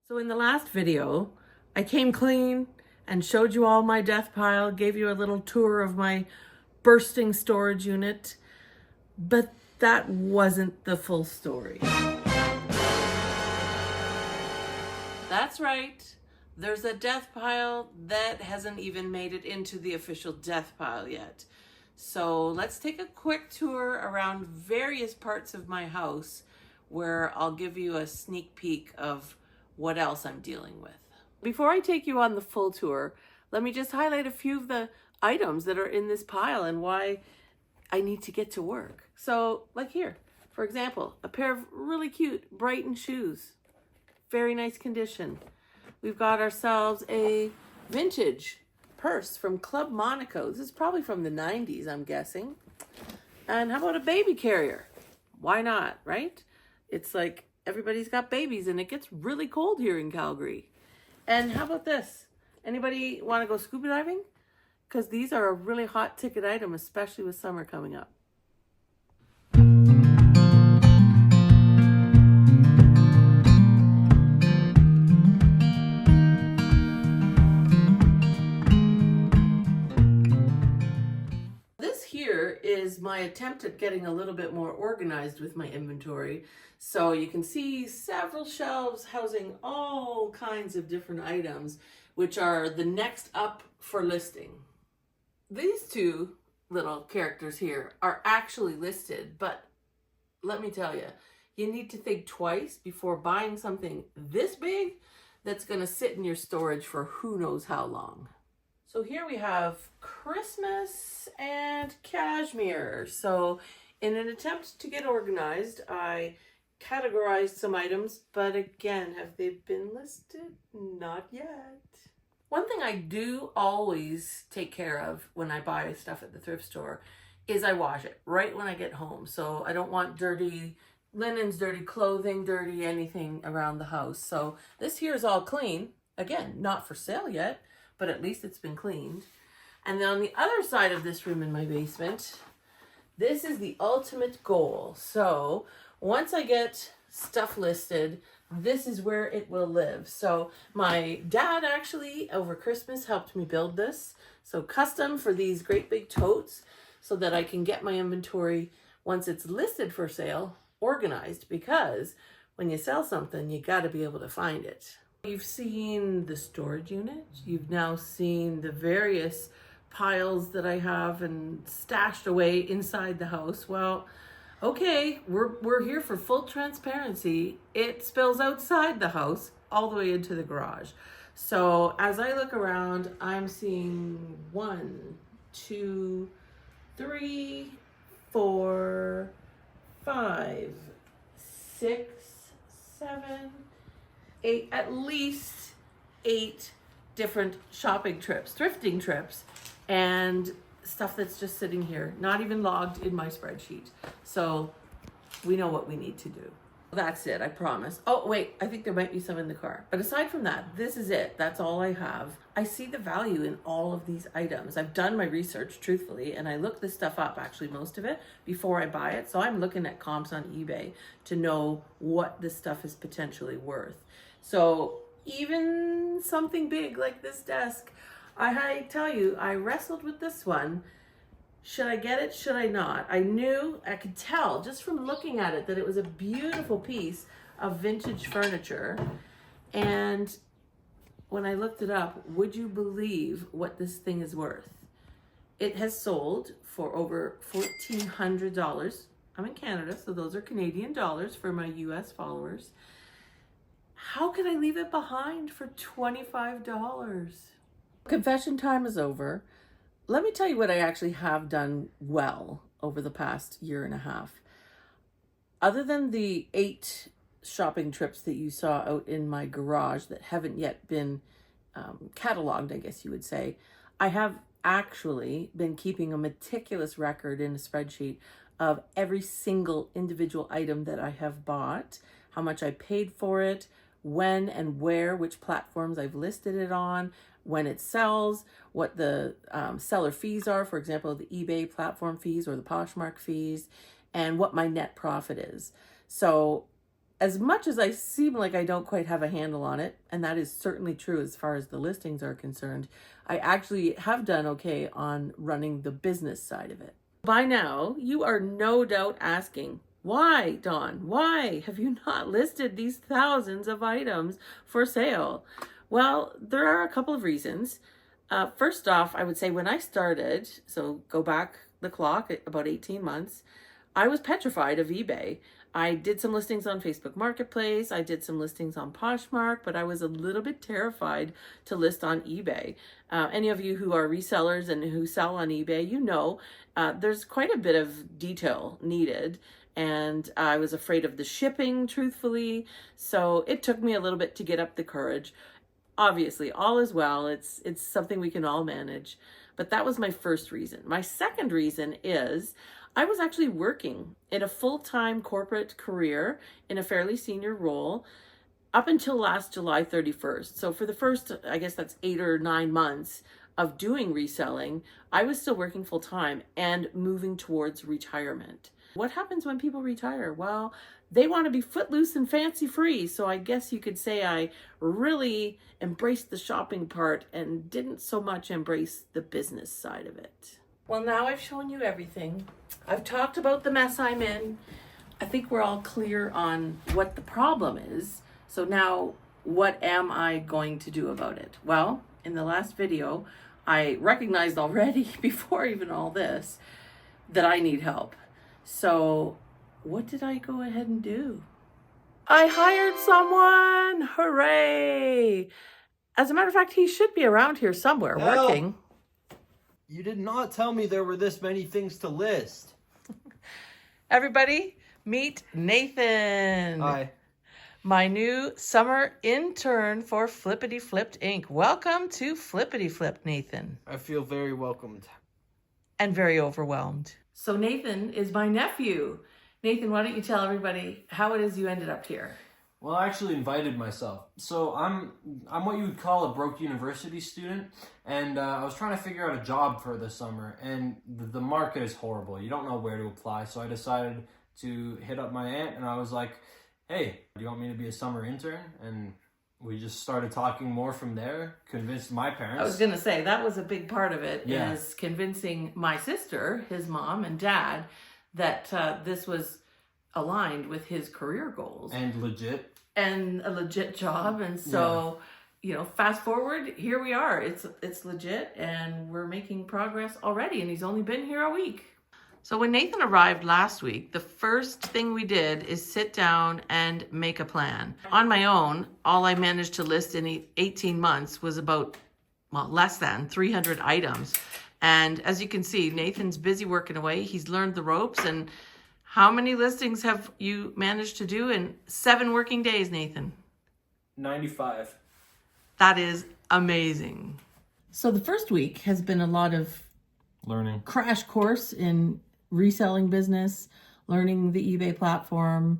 So in the last video, I came clean and showed you all my death pile, gave you a little tour of my bursting storage unit, but that wasn't the full story. That's right. There's a death pile that hasn't even made it into the official death pile yet. So let's take a quick tour around various parts of my house where I'll give you a sneak peek of what else I'm dealing with. Before I take you on the full tour, let me just highlight a few of the items that are in this pile and why I need to get to work. So like here, for example, a pair of really cute Brighton shoes. Very nice condition. We've got ourselves a vintage purse from Club Monaco. This is probably from the 90s, I'm guessing. And how about a baby carrier? Why not, right? It's like everybody's got babies and it gets really cold here in Calgary. And how about this? Anybody want to go scuba diving? Because these are a really hot ticket item, especially with summer coming up. Is my attempt at getting a little bit more organized with my inventory. So you can see several shelves housing all kinds of different items, which are the next up for listing. These two little characters here are actually listed, but let me tell you, you need to think twice before buying something this big that's going to sit in your storage for who knows how long. So here we have Christmas and cashmere. So in an attempt to get organized, I categorized some items, but again, have they been listed? Not yet. One thing I do always take care of when I buy stuff at the thrift store is I wash it right when I get home. So I don't want dirty linens, dirty clothing, dirty anything around the house. So this here is all clean. Again, not for sale yet, but at least it's been cleaned. And then on the other side of this room in my basement, this is the ultimate goal. So once I get stuff listed, this is where it will live. So my dad actually over Christmas helped me build this. So custom for these great big totes so that I can get my inventory, once it's listed for sale, organized, because when you sell something, you got to be able to find it. You've seen the storage unit. You've now seen the various piles that I have and stashed away inside the house. Well, okay, we're here for full transparency. It spills outside the house all the way into the garage. So as I look around, I'm seeing 1, 2, 3, 4, 5, 6, 7, 8, at least 8 different shopping trips, thrifting trips, and stuff that's just sitting here, not even logged in my spreadsheet. So we know what we need to do. That's it, I promise. Oh, wait, I think there might be some in the car. But aside from that, this is it. That's all I have. I see the value in all of these items. I've done my research, truthfully, and I look this stuff up, actually, most of it, before I buy it. So I'm looking at comps on eBay to know what this stuff is potentially worth. So even something big like this desk, I tell you, I wrestled with this one. Should I get it? Should I not? I could tell just from looking at it that it was a beautiful piece of vintage furniture. And when I looked it up, would you believe what this thing is worth? It has sold for over $1,400. I'm in Canada, so those are Canadian dollars for my US followers. How could I leave it behind for $25? Confession time is over. Let me tell you what I actually have done well over the past year and a half. Other than the 8 shopping trips that you saw out in my garage that haven't yet been cataloged, I guess you would say, I have actually been keeping a meticulous record in a spreadsheet of every single individual item that I have bought, how much I paid for it, when and where, which platforms I've listed it on, when it sells, what the seller fees are, for example, the eBay platform fees or the Poshmark fees, and what my net profit is. So as much as I seem like I don't quite have a handle on it, and that is certainly true as far as the listings are concerned, I actually have done okay on running the business side of it. By now, you are no doubt asking, why, Dawn? Why have you not listed these thousands of items for sale? Well, there are a couple of reasons. First off, I would say when I started, so go back the clock about 18 months, I was petrified of eBay. I did some listings on Facebook Marketplace. I did some listings on Poshmark, but I was a little bit terrified to list on eBay. Any of you who are resellers and who sell on eBay, you know, there's quite a bit of detail needed. And I was afraid of the shipping, truthfully. So it took me a little bit to get up the courage. Obviously, all is well. It's something we can all manage. But that was my first reason. My second reason is I was actually working in a full-time corporate career in a fairly senior role up until last July 31st. So for the first, I guess that's 8 or 9 months of doing reselling, I was still working full-time and moving towards retirement. What happens when people retire? Well, they want to be footloose and fancy-free. So I guess you could say I really embraced the shopping part and didn't so much embrace the business side of it. Well, now I've shown you everything. I've talked about the mess I'm in. I think we're all clear on what the problem is. So now, what am I going to do about it? Well, in the last video, I recognized already, before even all this, that I need help. So what did I go ahead and do? I hired someone! Hooray! As a matter of fact, he should be around here somewhere working. You did not tell me there were this many things to list. Everybody, meet Nathan. Hi. My new summer intern for Flippity Flipped Inc. Welcome to Flippity Flipped, Nathan. I feel very welcomed. And very overwhelmed. So Nathan is my nephew. Nathan, why don't you tell everybody how it is you ended up here? Well, I actually invited myself. So I'm what you would call a broke university student, and I was trying to figure out a job for the summer, and the market is horrible. You don't know where to apply, so I decided to hit up my aunt, and I was like, hey, do you want me to be a summer intern? And we just started talking more from there, convinced my parents. I was going to say, that was a big part of it, Yeah. is convincing my sister, his mom and dad, that this was aligned with his career goals. And legit. And a legit job. And so, you know, fast forward, here we are. It's legit, and we're making progress already, and he's only been here a week. So when Nathan arrived last week, the first thing we did is sit down and make a plan. On my own, all I managed to list in 18 months was about, well, less than 300 items. And as you can see, Nathan's busy working away. He's learned the ropes. And how many listings have you managed to do in 7 working days, Nathan? 95. That is amazing. So the first week has been a lot of Learning. Crash course in reselling business, learning the eBay platform,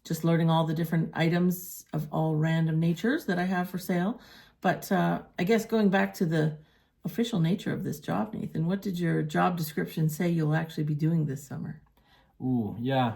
just learning all the different items of all random natures that I have for sale. But I guess going back to the official nature of this job, Nathan, what did your job description say you'll actually be doing this summer? Ooh, yeah.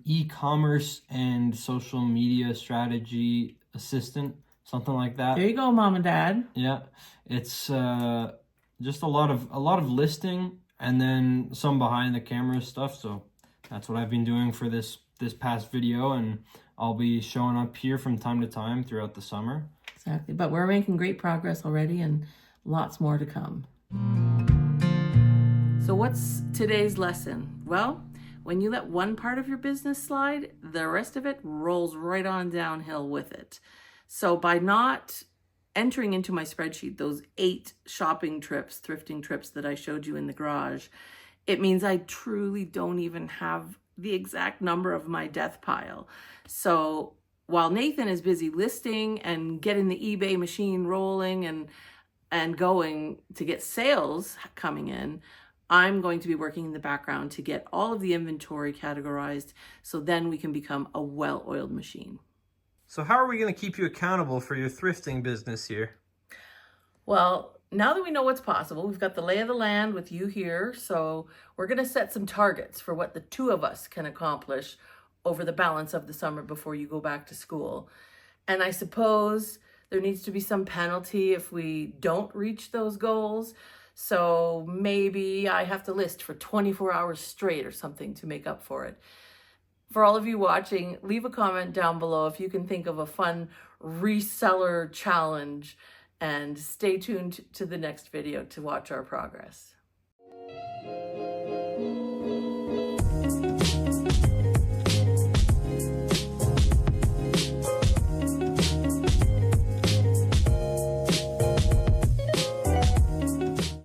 E-commerce and social media strategy assistant, something like that. There you go, Mom and Dad. Yeah. It's just a lot of listing and then some behind the camera stuff. So that's what I've been doing for this past video, and I'll be showing up here from time to time throughout the summer. Exactly. But we're making great progress already, and lots more to come. So what's today's lesson? Well, when you let one part of your business slide, the rest of it rolls right on downhill with it. So by not entering into my spreadsheet those 8 shopping trips, thrifting trips that I showed you in the garage, it means I truly don't even have the exact number of my death pile. So while Nathan is busy listing and getting the eBay machine rolling and going to get sales coming in, I'm going to be working in the background to get all of the inventory categorized, so then we can become a well-oiled machine. So how are we going to keep you accountable for your thrifting business here? Well, now that we know what's possible, we've got the lay of the land with you here, so we're going to set some targets for what the 2 of us can accomplish over the balance of the summer before you go back to school. And I suppose there needs to be some penalty if we don't reach those goals. So maybe I have to list for 24 hours straight or something to make up for it. For all of you watching, leave a comment down below if you can think of a fun reseller challenge, and stay tuned to the next video to watch our progress.